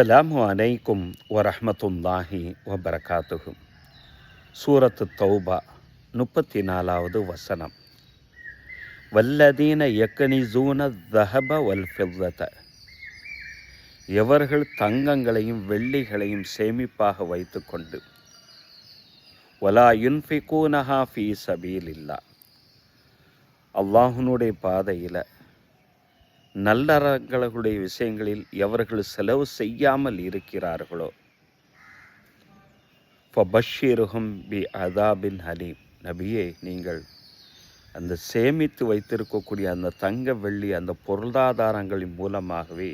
அஸ்ஸலாமு அலைக்கும் வரஹ்மத்துல்லாஹி வபரகாத்துஹு. சூரத்து தௌபா 34வது வசனம். வல்லதீன யக்னிஸூன ذஹப வல் ஃபில்லத, எவர்கள் தங்கங்களையும் வெள்ளிகளையும் சேமிப்பாக வைத்துக்கொண்டு வலா யுன்ஃபிகூனஹா ஃபீ சபீலில்லாஹ், அல்லாஹ்வுடைய பாதையில் நல்லறங்களுடைய விஷயங்களில் எவர்கள் செலவு செய்யாமல் இருக்கிறார்களோ ஃபபஷ்ஷிருஹும் பி அதாபின் ஹலீம், நபியே நீங்கள் அந்த சேமித்து வைத்திருக்கக்கூடிய அந்த தங்க வெள்ளி அந்த பொருளாதாரங்களின் மூலமாகவே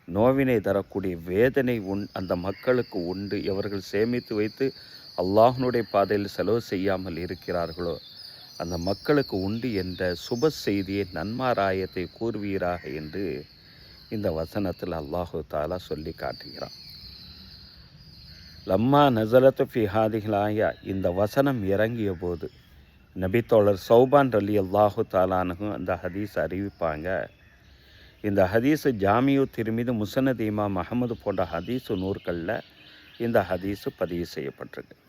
நோவினை தரக்கூடிய வேதனை அந்த மக்களுக்கு உண்டு. எவர்கள் சேமித்து வைத்து அல்லாஹ்வுடைய பாதையில் செலவு செய்யாமல் இருக்கிறார்களோ அந்த மக்களுக்கு உண்டு என்ற சுப செய்தியை நன்மாராயத்தை கூறுவீராக என்று இந்த வசனத்தில் அல்லாஹு தாலா சொல்லி காட்டுகிறான். லம்மா நஸலத்து ஃபி ஹாதிஹில் ஆயா, இந்த வசனம் இறங்கிய போது நபித்தோழர் சௌபான் ரலி அல்லாஹு தாலானு அந்த ஹதீஸ் அறிவிப்பாங்க. இந்த ஹதீஸு ஜாமியு திர்மிது, முஸ்னத் இமாம் அஹமது போன்ற ஹதீஸு நூற்களில் இந்த ஹதீஸு பதிவு செய்யப்பட்டிருக்கு.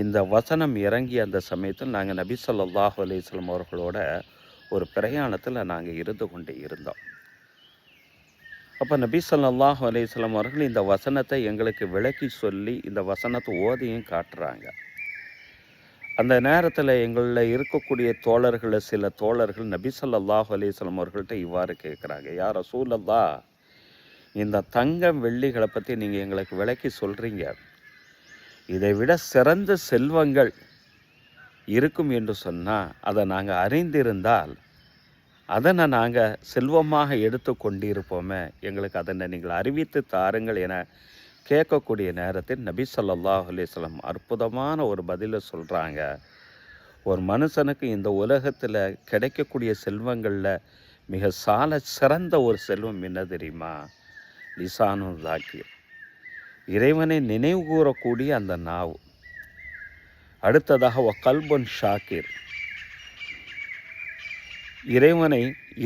இந்த வசனம் இறங்கிய அந்த சமயத்தில் நாங்கள் நபி ஸல்லல்லாஹு அலைஹி வஸல்லம் அவர்களோட ஒரு பிரயாணத்தில் நாங்கள் இருந்து கொண்டே இருந்தோம். அப்போ நபி ஸல்லல்லாஹு அலைஹி வஸல்லம் அவர்கள் இந்த வசனத்தை எங்களுக்கு விளக்கி சொல்லி இந்த வசனத்தை ஓதியும் காட்டுறாங்க. அந்த நேரத்தில் எங்களில் இருக்கக்கூடிய தோழர்களில் சில தோழர்கள் நபி ஸல்லல்லாஹு அலைஹி வஸல்லம் அவர்கள்ட்ட இவ்வாறு கேட்குறாங்க, யா ரசூலல்லாஹ், இந்த தங்கம் வெள்ளிகளை பற்றி நீங்கள் எங்களுக்கு விளக்கி சொல்கிறீங்க, இதை விட சிறந்த செல்வங்கள் இருக்கும் என்று சொன்னால் அதை நாங்கள் அறிந்திருந்தால் அதனை நாங்கள் செல்வமாக எடுத்து கொண்டிருப்போமே, எங்களுக்கு அதனை நீங்கள் அறிவித்து தாருங்கள் என கேட்கக்கூடிய நேரத்தில் நபி ஸல்லல்லாஹு அலைஹி வஸல்லம் அற்புதமான ஒரு பதிலை சொல்கிறாங்க. ஒரு மனுஷனுக்கு இந்த உலகத்தில் கிடைக்கக்கூடிய செல்வங்களில் மிக சால சிறந்த ஒரு செல்வம் என்ன தெரியுமா? லிசானு ஸாக்கிர், இறைவனை நினைவு கூறக்கூடிய அந்த நாவு. அடுத்ததாக கல்புன் ஷாக்கிர்,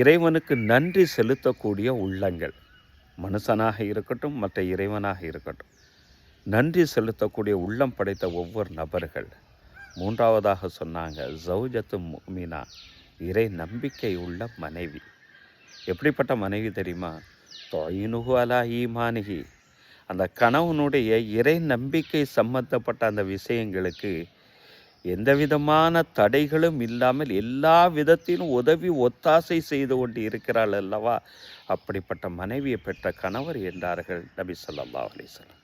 இறைவனுக்கு நன்றி செலுத்தக்கூடிய உள்ளங்கள், மனுஷனாக இருக்கட்டும் மற்ற இறைவனாக இருக்கட்டும், நன்றி செலுத்தக்கூடிய உள்ளம் படைத்த ஒவ்வொரு நபர்கள். மூன்றாவதாக சொன்னாங்க ஜௌஜத்து முஃமினா, இறை நம்பிக்கை உள்ள மனைவி. எப்படிப்பட்ட மனைவி தெரியுமா? தொயினுஹு அலா ஈமானிஹி, அந்த கணவனுடைய இறை நம்பிக்கை சம்பந்தப்பட்ட அந்த விஷயங்களுக்கு எந்த விதமான தடைகளும் இல்லாமல் எல்லா விதத்திலும் உதவி ஒத்தாசை செய்து கொண்டு இருக்கிறாள் அல்லவா, அப்படிப்பட்ட மனைவியை பெற்ற கணவர் என்றார்கள் நபி ஸல்லல்லாஹு அலைஹி வஸல்லம்.